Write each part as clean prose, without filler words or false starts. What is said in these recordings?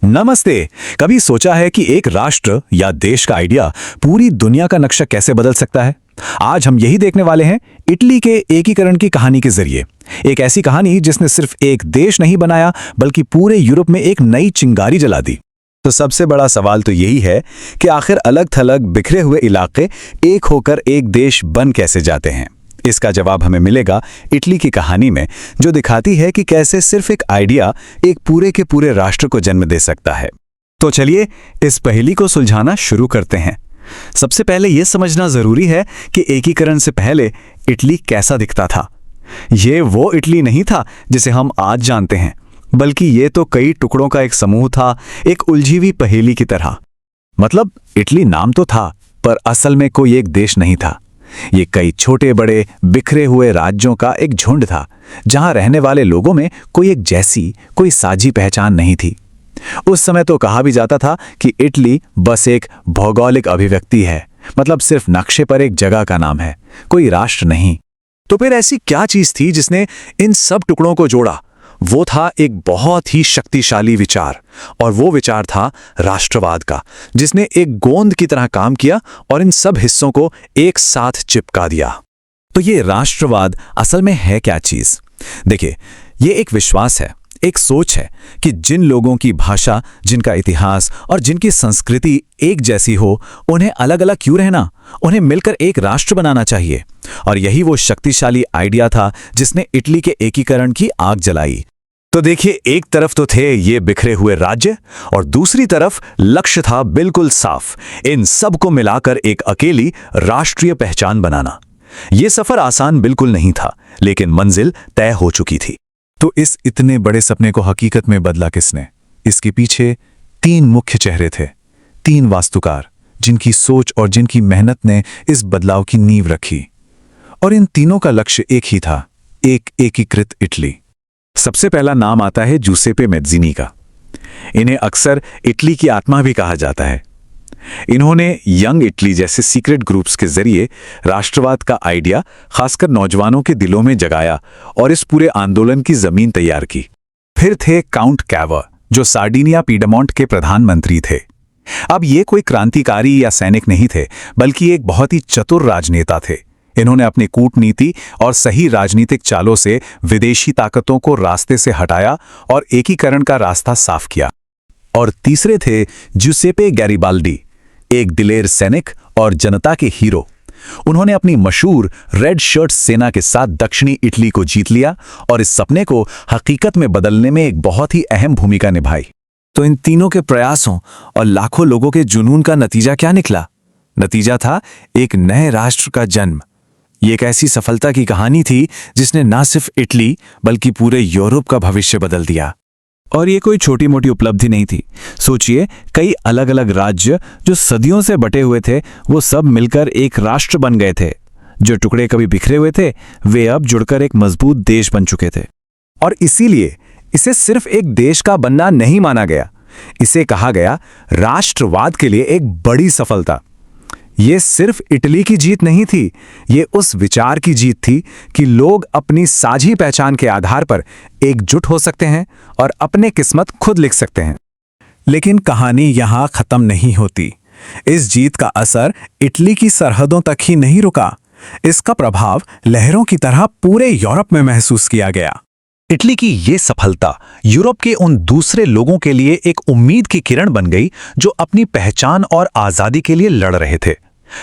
नमस्ते। कभी सोचा है कि एक राष्ट्र या देश का आइडिया पूरी दुनिया का नक्शा कैसे बदल सकता है? आज हम यही देखने वाले हैं, इटली के एकीकरण की कहानी के जरिए। एक ऐसी कहानी जिसने सिर्फ एक देश नहीं बनाया बल्कि पूरे यूरोप में एक नई चिंगारी जला दी। तो सबसे बड़ा सवाल तो यही है कि आखिर अलग थलग बिखरे हुए इलाके एक होकर एक देश बन कैसे जाते हैं। इसका जवाब हमें मिलेगा इटली की कहानी में, जो दिखाती है कि कैसे सिर्फ एक आइडिया एक पूरे के पूरे राष्ट्र को जन्म दे सकता है। तो चलिए इस पहेली को सुलझाना शुरू करते हैं। सबसे पहले यह समझना जरूरी है कि एकीकरण से पहले इटली कैसा दिखता था। ये वो इटली नहीं था जिसे हम आज जानते हैं, बल्कि ये तो कई टुकड़ों का एक समूह था, एक उलझी हुई पहेली की तरह। मतलब इटली नाम तो था, पर असल में कोई एक देश नहीं था। ये कई छोटे बड़े बिखरे हुए राज्यों का एक झुंड था, जहां रहने वाले लोगों में कोई एक जैसी, कोई साझी पहचान नहीं थी। उस समय तो कहा भी जाता था कि इटली बस एक भौगोलिक अभिव्यक्ति है, मतलब सिर्फ नक्शे पर एक जगह का नाम है, कोई राष्ट्र नहीं। तो फिर ऐसी क्या चीज थी जिसने इन सब टुकड़ों को जोड़ा? वो था एक बहुत ही शक्तिशाली विचार, और वो विचार था राष्ट्रवाद का, जिसने एक गोंद की तरह काम किया और इन सब हिस्सों को एक साथ चिपका दिया। तो ये राष्ट्रवाद असल में है क्या चीज? देखिए, ये एक विश्वास है, एक सोच है कि जिन लोगों की भाषा, जिनका इतिहास और जिनकी संस्कृति एक जैसी हो, उन्हें अलग अलग क्यों रहना, उन्हें मिलकर एक राष्ट्र बनाना चाहिए। और यही वो शक्तिशाली आइडिया था जिसने इटली के एकीकरण की आग जलाई। तो देखिए, एक तरफ तो थे ये बिखरे हुए राज्य और दूसरी तरफ लक्ष्य था बिल्कुल साफ, इन सब को मिलाकर एक अकेली राष्ट्रीय पहचान बनाना। ये सफर आसान बिल्कुल नहीं था, लेकिन मंजिल तय हो चुकी थी। तो इस इतने बड़े सपने को हकीकत में बदला किसने? इसके पीछे तीन मुख्य चेहरे थे, तीन वास्तुकार, जिनकी सोच और जिनकी मेहनत ने इस बदलाव की नींव रखी। और इन तीनों का लक्ष्य एक ही था, एक एकीकृत इटली। सबसे पहला नाम आता है जूसेपे मैज़्ज़िनी का। इन्हें अक्सर इटली की आत्मा भी कहा जाता है। इन्होंने यंग इटली जैसे सीक्रेट ग्रुप्स के जरिए राष्ट्रवाद का आइडिया खासकर नौजवानों के दिलों में जगाया और इस पूरे आंदोलन की जमीन तैयार की। फिर थे काउंट कैवर, जो सार्डिनिया पीडमोंट के प्रधानमंत्री थे। अब ये कोई क्रांतिकारी या सैनिक नहीं थे, बल्कि एक बहुत ही चतुर राजनेता थे। इन्होंने अपनी कूटनीति और सही राजनीतिक चालों से विदेशी ताकतों को रास्ते से हटाया और एकीकरण का रास्ता साफ किया। और तीसरे थे जूसेपे गैरिबाल्डी, एक दिलेर सैनिक और जनता के हीरो। उन्होंने अपनी मशहूर रेड शर्ट सेना के साथ दक्षिणी इटली को जीत लिया और इस सपने को हकीकत में बदलने में एक बहुत ही अहम भूमिका निभाई। तो इन तीनों के प्रयासों और लाखों लोगों के जुनून का नतीजा क्या निकला? नतीजा था एक नए राष्ट्र का जन्म। ये एक ऐसी सफलता की कहानी थी जिसने न सिर्फ इटली बल्कि पूरे यूरोप का भविष्य बदल दिया। और ये कोई छोटी मोटी उपलब्धि नहीं थी। सोचिए, कई अलग अलग राज्य जो सदियों से बटे हुए थे, वो सब मिलकर एक राष्ट्र बन गए थे। जो टुकड़े कभी बिखरे हुए थे, वे अब जुड़कर एक मजबूत देश बन चुके थे। और इसीलिए इसे सिर्फ एक देश का बनना नहीं माना गया, इसे कहा गया राष्ट्रवाद के लिए एक बड़ी सफलता। ये सिर्फ इटली की जीत नहीं थी, ये उस विचार की जीत थी कि लोग अपनी साझी पहचान के आधार पर एकजुट हो सकते हैं और अपने किस्मत खुद लिख सकते हैं। लेकिन कहानी यहां खत्म नहीं होती। इस जीत का असर इटली की सरहदों तक ही नहीं रुका, इसका प्रभाव लहरों की तरह पूरे यूरोप में महसूस किया गया। इटली की ये सफलता यूरोप के उन दूसरे लोगों के लिए एक उम्मीद की किरण बन गई जो अपनी पहचान और आजादी के लिए लड़ रहे थे।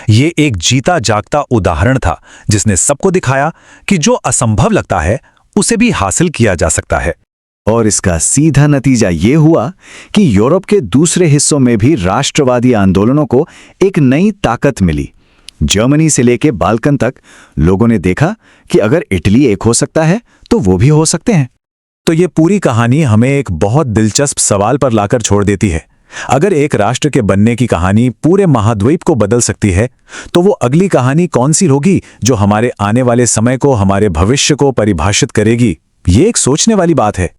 ये एक जीता जागता उदाहरण था जिसने सबको दिखाया कि जो असंभव लगता है उसे भी हासिल किया जा सकता है। और इसका सीधा नतीजा ये हुआ कि यूरोप के दूसरे हिस्सों में भी राष्ट्रवादी आंदोलनों को एक नई ताकत मिली। जर्मनी से लेकर बाल्कन तक लोगों ने देखा कि अगर इटली एक हो सकता है तो वो भी हो सकते हैं। तो ये पूरी कहानी हमें एक बहुत दिलचस्प सवाल पर लाकर छोड़ देती है। अगर एक राष्ट्र के बनने की कहानी पूरे महाद्वीप को बदल सकती है, तो वो अगली कहानी कौन सी होगी जो हमारे आने वाले समय को, हमारे भविष्य को परिभाषित करेगी? ये एक सोचने वाली बात है।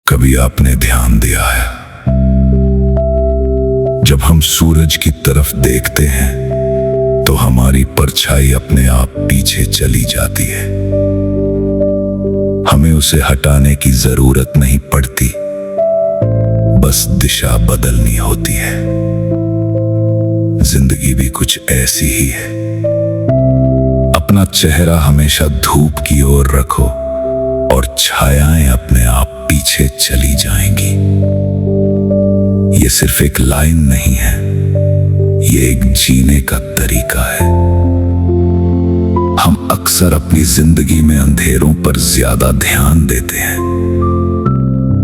कभी आपने ध्यान दिया है, जब हम सूरज की तरफ देखते हैं तो हमारी परछाई अपने आप पीछे चली जाती है। हमें उसे हटाने की जरूरत नहीं पड़ती, बस दिशा बदलनी होती है। जिंदगी भी कुछ ऐसी ही है। अपना चेहरा हमेशा धूप की ओर रखो और छायाएं अपने आप पीछे चली जाएंगी। ये सिर्फ एक लाइन नहीं है, ये एक जीने का तरीका है। हम अक्सर अपनी जिंदगी में अंधेरों पर ज्यादा ध्यान देते हैं।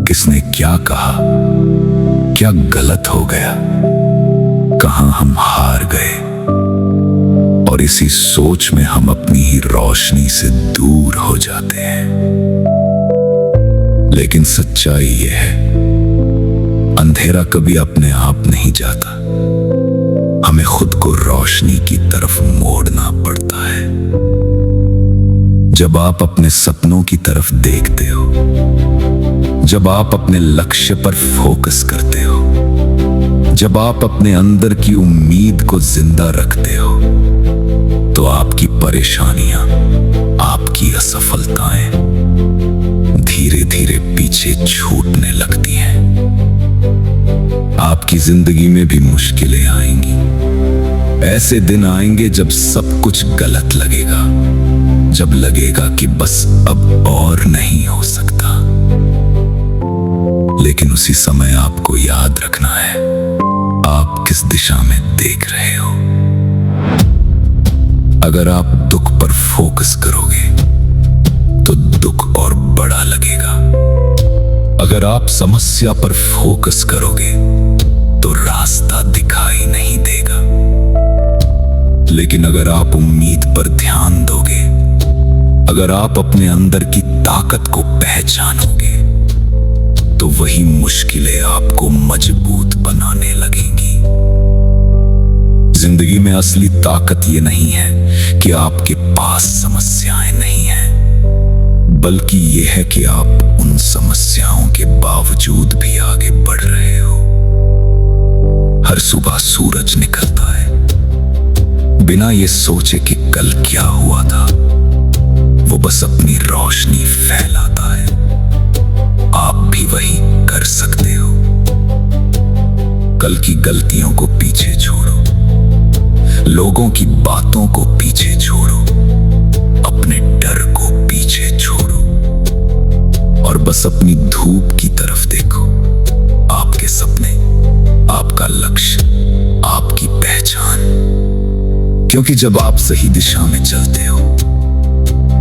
किसने क्या कहा, क्या गलत हो गया, कहां हम हार गए, और इसी सोच में हम अपनी ही रोशनी से दूर हो जाते हैं। लेकिन सच्चाई यह है, अंधेरा कभी अपने आप नहीं जाता, हमें खुद को रोशनी की तरफ मोड़ना पड़ता है। जब आप अपने सपनों की तरफ देखते हो, जब आप अपने लक्ष्य पर फोकस करते हो, जब आप अपने अंदर की उम्मीद को जिंदा रखते हो, तो आपकी परेशानियां, आपकी असफलताएं धीरे धीरे पीछे छूटने लगती हैं। आपकी जिंदगी में भी मुश्किलें आएंगी। ऐसे दिन आएंगे जब सब कुछ गलत लगेगा, जब लगेगा कि बस अब और नहीं हो सकता। लेकिन उसी समय आपको याद रखना है, आप किस दिशा में देख रहे हो। अगर आप दुख पर फोकस करोगे तो दुख और बड़ा लगेगा। अगर आप समस्या पर फोकस करोगे तो रास्ता दिखाई नहीं देगा। लेकिन अगर आप उम्मीद पर ध्यान दोगे, अगर आप अपने अंदर की ताकत को पहचानोगे, तो वही मुश्किलें आपको मजबूत बनाने लगेंगी। जिंदगी में असली ताकत ये नहीं है कि आपके पास समस्याएं नहीं हैं, बल्कि ये है कि आप उन समस्याओं के बावजूद भी आगे बढ़ रहे हो। हर सुबह सूरज निकलता है, बिना ये सोचे कि कल क्या हुआ था। वो बस अपनी रोशनी फैलाता है। आप भी वही कर सकते हो। कल की गलतियों को पीछे छोड़ो, लोगों की बातों को पीछे छोड़ो, अपने डर को पीछे छोड़ो और बस अपनी धूप की तरफ देखो। आपके सपने, आपका लक्ष्य, आपकी पहचान। क्योंकि जब आप सही दिशा में चलते हो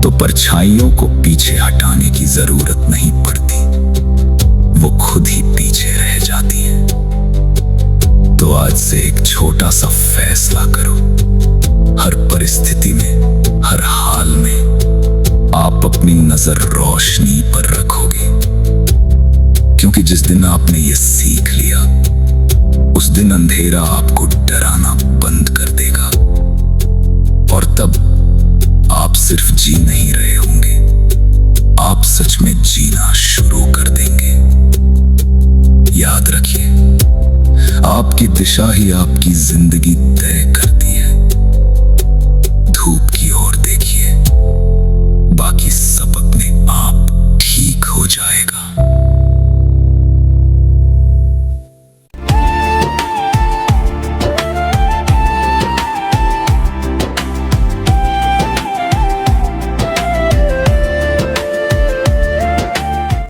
तो परछाइयों को पीछे हटाने की जरूरत नहीं पड़ती, वो खुद ही पीछे रह जाती हैं। तो आज से एक छोटा सा फैसला करो। हर परिस्थिति में, हर हाल में आप अपनी नजर रोशनी पर रखोगे। क्योंकि जिस दिन आपने ये सीख लिया, उस दिन अंधेरा आपको डराना बंद कर देगा। और तब आप सिर्फ जी नहीं रहे होंगे, आप सच में जीना शुरू कर देंगे। याद रखिए, आपकी दिशा ही आपकी जिंदगी तय करती है। धूप की